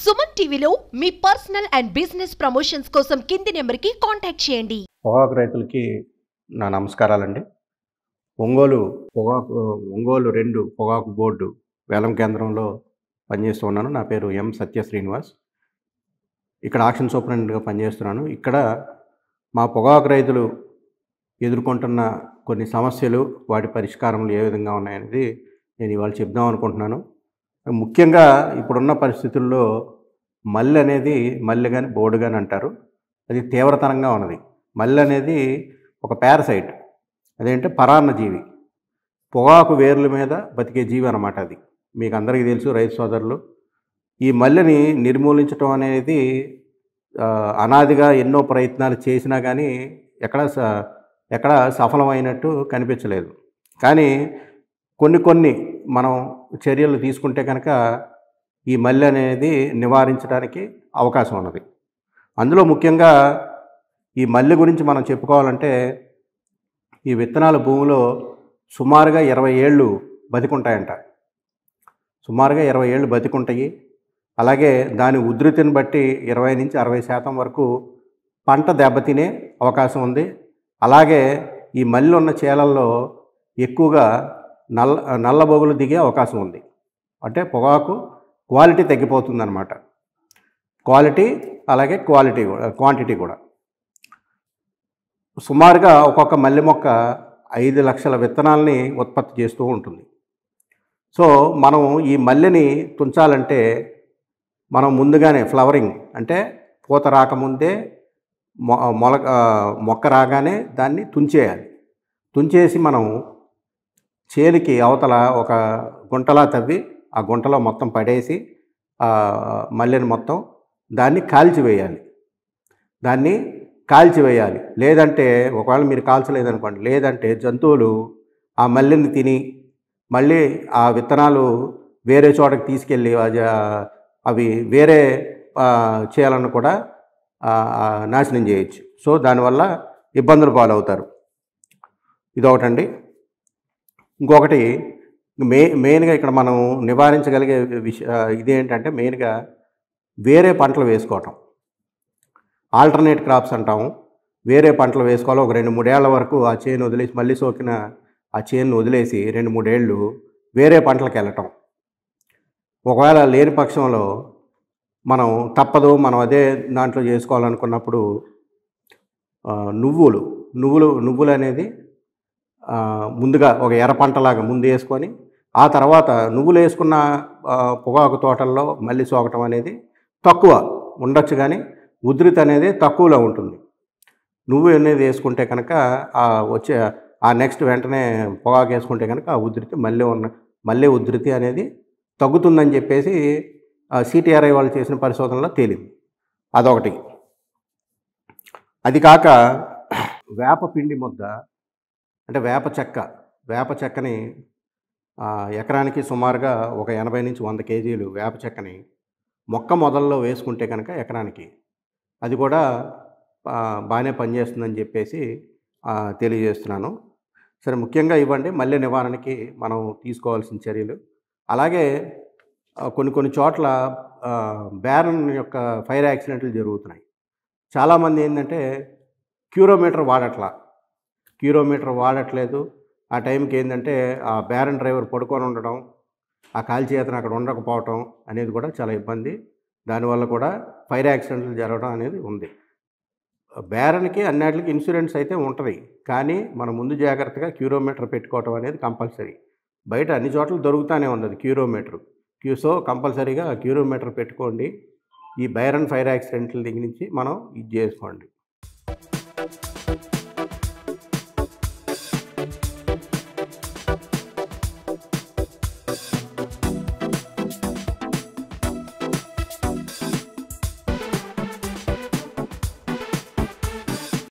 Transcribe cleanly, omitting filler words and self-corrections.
సుమన్ టీవీలో మీ personal and business promotions కోసం కింది నెంబర్కి కాంటాక్ట్ చేయండి. పొగాకు రైతులకి నా నమస్కారాలండి. ఒంగోలు 2 పొగాకు బోర్డు వేలం కేంద్రంలో పనిచేస్తూ ఉన్నాను. నా పేరు ఎం సత్య శ్రీనివాస్. ఇక్కడ ఆక్షన్ సూపరింటెండెంట్గా పనిచేస్తున్నాను. ఇక్కడ మా పొగాకు రైతులు ఎదుర్కొంటున్న కొన్ని సమస్యలు, వాటి పరిష్కారములు ఏ విధంగా ఉన్నాయనేది నేను ఇవాళ చెప్దాం అనుకుంటున్నాను. ముఖ్యంగా ఇప్పుడున్న పరిస్థితుల్లో మల్లె అనేది మల్లె కానీ బోర్డు కానీ అంటారు. అది తీవ్రతరంగా ఉన్నది. మల్లె అనేది ఒక పారసైట్, అదేంటే పరాన్నజీవి, పొగాకు వేర్ల మీద బతికే జీవి అన్నమాట. అది మీకు అందరికీ తెలుసు రైతు సోదరులు. ఈ మల్లెని నిర్మూలించడం అనేది అనాదిగా ఎన్నో ప్రయత్నాలు చేసినా కానీ ఎక్కడ సఫలమైనట్టు కనిపించలేదు. కానీ కొన్ని మనం చర్యలు తీసుకుంటే కనుక ఈ మల్లె అనేది నివారించడానికి అవకాశం ఉన్నది. అందులో ముఖ్యంగా ఈ మల్లె గురించి మనం చెప్పుకోవాలంటే, ఈ విత్తనాలు భూమిలో సుమారుగా 20 ఏళ్ళు బతికుంటాయంట. సుమారుగా 20 ఏళ్ళు బతికుంటాయి. అలాగే దాని ఉధృతిని బట్టి 20 నుంచి 60% వరకు పంట దెబ్బతినే అవకాశం ఉంది. అలాగే ఈ మల్లె ఉన్న చేలల్లో ఎక్కువగా నల్లబొగులు దిగే అవకాశం ఉంది. అంటే పొగాకు క్వాలిటీ తగ్గిపోతుందన్నమాట. క్వాలిటీ అలాగే క్వాంటిటీ కూడా. సుమారుగా ఒక్కొక్క మల్లె మొక్క 5 లక్షల విత్తనాలని ఉత్పత్తి చేస్తూ ఉంటుంది. సో మనం ఈ మల్లెని తుంచాలంటే మనం ముందుగానే ఫ్లవరింగ్ అంటే పూత రాకముందే మొక్క రాగానే దాన్ని తుంచేయాలి. తుంచేసి మనం చేలికి అవతల ఒక గుంటలా తవ్వి ఆ గుంటలో మొత్తం పడేసి మల్లెని మొత్తం దాన్ని కాల్చివేయాలి. లేదంటే ఒకవేళ మీరు కాల్చలేదనుకోండి, లేదంటే జంతువులు ఆ మల్లెని తిని మళ్ళీ ఆ విత్తనాలు వేరే చోటకి తీసుకెళ్ళి అవి వేరే చేయాలని కూడా నాశనం చేయొచ్చు. సో దానివల్ల ఇబ్బందులు పాలవుతారు. ఇదొకటండి. ఇంకొకటి మెయిన్గా ఇక్కడ మనం నివారించగలిగే ఇదేంటంటే మెయిన్గా వేరే పంటలు వేసుకోవటం. ఆల్టర్నేట్ క్రాప్స్ అంటాము. వేరే పంటలు వేసుకోవాలి. ఒక 2-3 ఏళ్ల వరకు ఆ చేను వదిలేసి, మళ్ళీ సోకిన ఆ చేనును వదిలేసి 2-3 ఏళ్ళు వేరే పంటలకు వెళ్ళటం. ఒకవేళ లేని పక్షంలో మనం అదే దాంట్లో చేసుకోవాలనుకున్నప్పుడు నువ్వులు అనేది ముందుగా ఒక ఎర్ర పంటలాగా ముందు వేసుకొని, ఆ తర్వాత నువ్వులు వేసుకున్న పొగాకు తోటల్లో మళ్ళీ సోకటం అనేది తక్కువ ఉండొచ్చు, కానీ ఉధృతి అనేది తక్కువలో ఉంటుంది. నువ్వు అనేది వేసుకుంటే కనుక వచ్చే నెక్స్ట్ వెంటనే పొగాకు వేసుకుంటే కనుక ఆ ఉధృతి మళ్ళీ ఉధృతి అనేది తగ్గుతుందని చెప్పేసి సిటిఆర్ఐ వాళ్ళు చేసిన పరిశోధనలో తేలింది. అదొకటి. అది కాక వేప పిండి ముద్ద అంటే వేప చెక్కని ఎకరానికి సుమారుగా ఒక 80 నుంచి 100 కేజీలు వేప చెక్కని మొక్క మొదల్లో వేసుకుంటే కనుక ఎకరానికి అది కూడా బాగానే పనిచేస్తుందని చెప్పేసి తెలియజేస్తున్నాను. సరే, ముఖ్యంగా ఇవ్వండి మల్లె నివారణకి మనం తీసుకోవాల్సిన చర్యలు. అలాగే కొన్ని చోట్ల బ్యారన్ యొక్క ఫైర్ యాక్సిడెంట్లు జరుగుతున్నాయి. చాలామంది ఏంటంటే క్యూరోమీటర్ వాడట్లేదు. ఆ టైంకి ఏంటంటే ఆ బ్యారన్ డ్రైవర్ పడుకొని ఉండడం, ఆ కాల్చేతను అక్కడ ఉండకపోవటం అనేది కూడా చాలా ఇబ్బంది. దానివల్ల కూడా ఫైర్ యాక్సిడెంట్లు జరగడం అనేది ఉంది. బ్యారన్కి అన్నిటికి ఇన్సూరెన్స్ అయితే ఉంటుంది, కానీ మనం ముందు జాగ్రత్తగా క్యూరోమీటర్ పెట్టుకోవటం అనేది కంపల్సరీ. బయట అన్ని చోట్ల దొరుకుతూనే ఉంది అది క్యూరోమీటర్. సో కంపల్సరీగా క్యూరోమీటర్ పెట్టుకోండి. ఈ బ్యారన్ ఫైర్ యాక్సిడెంట్ల దగ్గర నుంచి మనం ఇది చేసుకోండి.